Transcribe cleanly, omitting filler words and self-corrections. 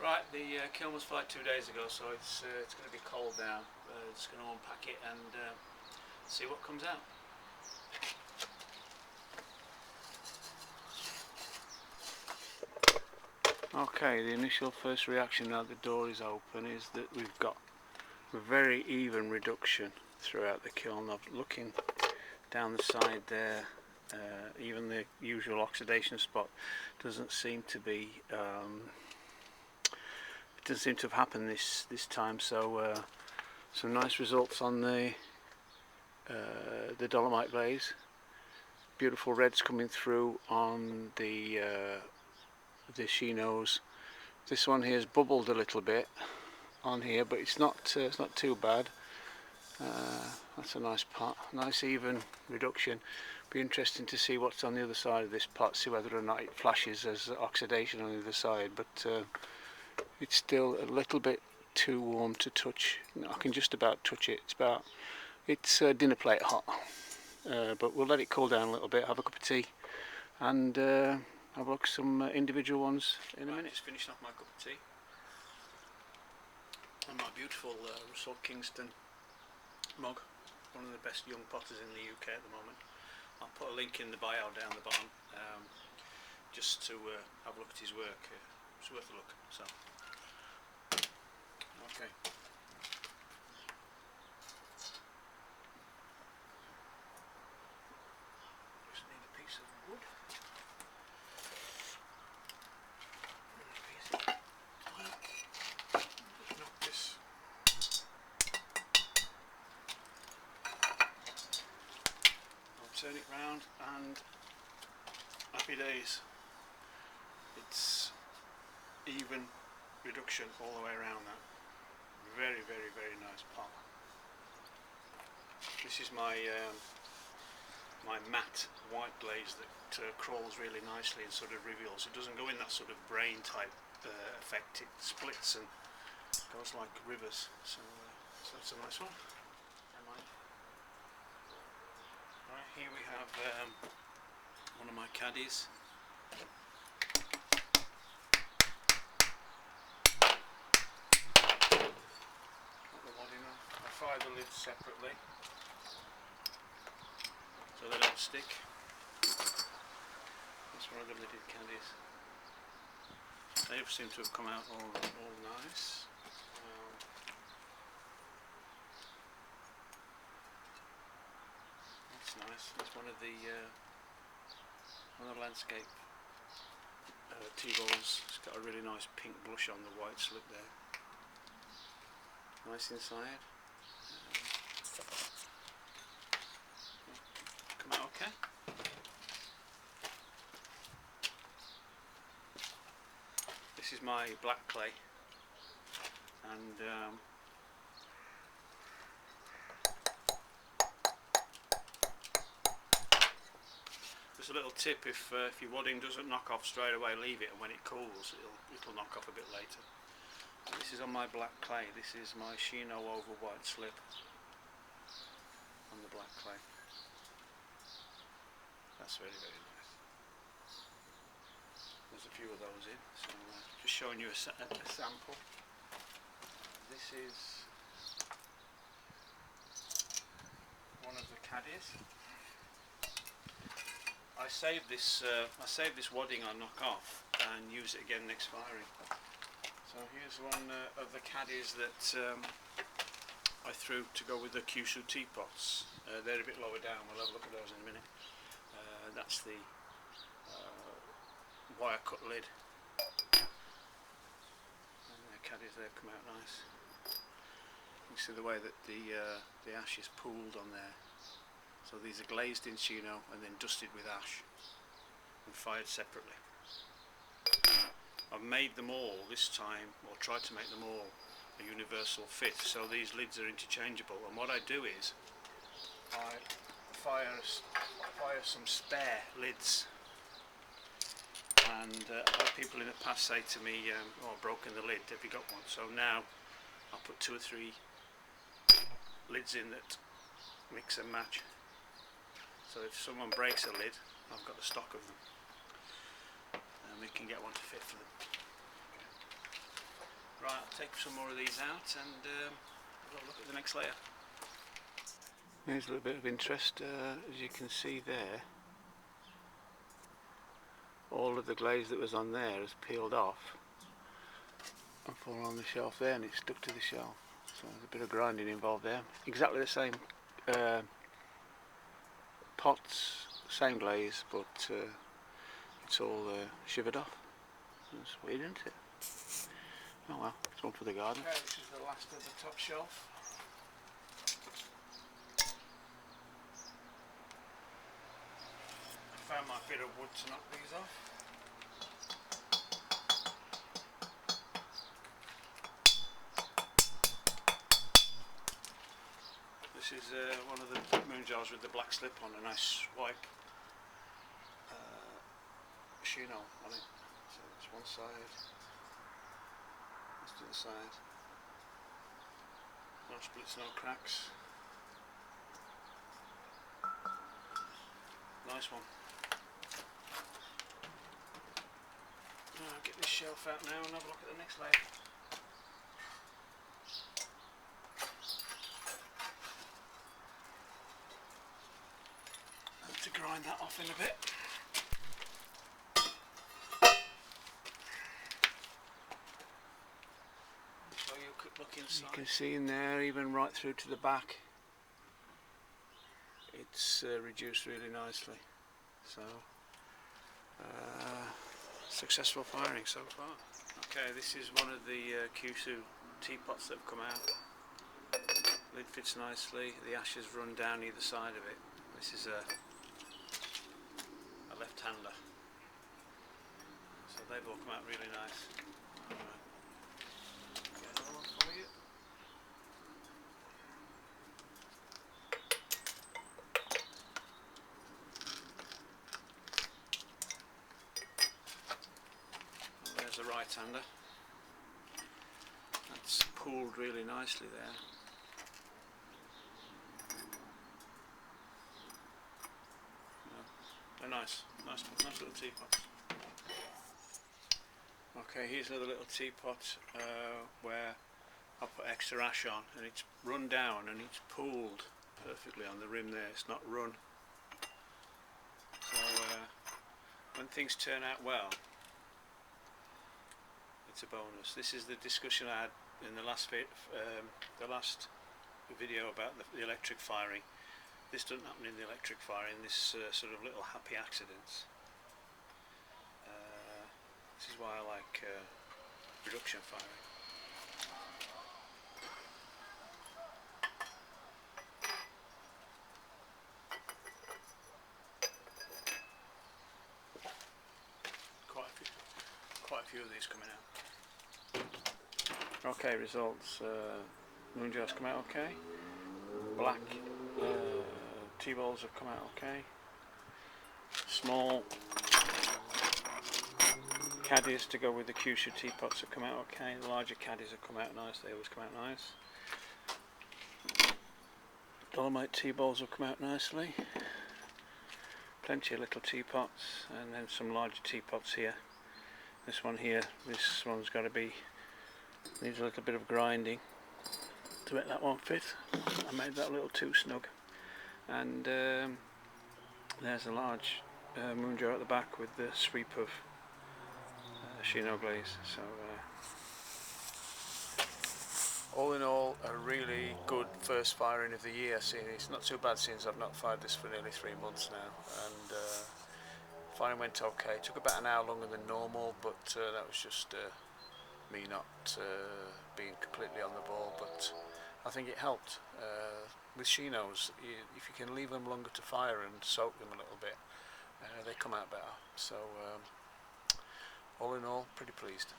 Right, the kiln was fired 2 days ago, so it's going to be cold now. Just going to unpack it and see what comes out. Okay, the initial first reaction now the door is open is that we've got a very even reduction throughout the kiln. Looking down the side there, even the usual oxidation spot doesn't seem to be it doesn't seem to have happened this time. So some nice results on the dolomite glaze. Beautiful reds coming through on the chinos. This one here has bubbled a little bit on here, but it's not too bad. That's a nice pot, nice even reduction. Be interesting to see what's on the other side of this pot, see whether or not it flashes as oxidation on the other side, but it's still a little bit too warm to touch. I can just about touch it. It's dinner plate hot, but we'll let it cool down a little bit, have a cup of tea, and have a look at some individual ones in a minute. Just finishing off my cup of tea and my beautiful Russell Kingston mug, one of the best young potters in the UK at the moment. I'll put a link in the bio down the bottom, just to have a look at his work. It's worth a look. So, okay. Just need a piece of wood. Just knock this. Turn it round and happy days. It's even reduction all the way around that. Very, very, very nice pot. This is my my matte white glaze that crawls really nicely and sort of reveals. It doesn't go in that sort of brain type effect. It splits and goes like rivers. So that's a nice one. Right, here we have one of my caddies. I fire the lids separately so they don't stick. That's one of the lidded caddies. They seem to have come out all nice. That's nice. It's one of the landscape tea bowls. It's got a really nice pink blush on the white slip there. Nice inside. Come out okay. This is my black clay, and just a little tip: if your wadding doesn't knock off straight away, leave it, and when it cools, it'll knock off a bit later. This is on my black clay. This is my Chino over white slip on the black clay. That's very, very nice. There's a few of those in, so just showing you a sample. This is one of the caddies. I saved this wadding I knock off and use it again next firing. So here's one of the caddies that I threw to go with the Kyushu teapots. They're a bit lower down, we'll have a look at those in a minute. That's the wire cut lid. And the caddies there come out nice. You can see the way that the ash is pooled on there. So these are glazed in Chino and then dusted with ash and fired separately. I've made them all this time, or tried to make them all a universal fit, so these lids are interchangeable, and what I do is I fire some spare lids, and I've had people in the past say to me, oh, I've broken the lid, have you got one? So now I'll put 2 or 3 lids in that mix and match, so if someone breaks a lid, I've got a stock of them. We can get one to fit for them. Right, I'll take some more of these out and have a look at the next layer. Here's a little bit of interest, as you can see there, all of the glaze that was on there has peeled off and fallen on the shelf there, and it's stuck to the shelf. So there's a bit of grinding involved there. Exactly the same pots, same glaze, but it's all shivered off. That's weird, isn't it? Oh well, it's one for the garden. Okay, this is the last of the top shelf. I found my bit of wood to knock these off. This is one of the moon jars with the black slip on, a nice white chino on it. So that's one side, that's the other side. No splits, no cracks. Nice one. I'll get this shelf out now and have a look at the next layer. To grind that off in a bit. So you could look inside. You can see in there, even right through to the back, it's reduced really nicely. So successful firing so far. Okay, this is one of the Kyushu teapots that have come out. Lid fits nicely. The ashes run down either side of it. This is a left-hander, so they've all come out really nice. Get another one for you. And there's a right-hander. That's pulled really nicely there. Nice little teapot. Okay, here's another little teapot where I put extra ash on, and it's run down and it's pulled perfectly on the rim there. It's not run. So when things turn out well, it's a bonus. This is the discussion I had in the last video about the electric firing. This doesn't happen in the electric firing, this sort of little happy accidents. This is why I like reduction firing. Quite a few of these coming out. Okay, results. Moon jars come out okay. Black T-balls have come out okay. Small caddies to go with the Kyushu teapots have come out okay. The larger caddies have come out nice, they always come out nice. Dolomite T-balls have come out nicely. Plenty of little teapots, and then some larger teapots here. This one here, this one's got to be, needs a little bit of grinding to make that one fit. I made that a little too snug. And there's a large moon jar at the back with the sweep of chino glaze. So all in all, a really good first firing of the year. It's not too bad since I've not fired this for nearly 3 months now, and firing went okay. It took about an hour longer than normal, but that was just me not being completely on the ball, but I think it helped. With chinos, if you can leave them longer to fire and soak them a little bit, they come out better. So all in all, pretty pleased.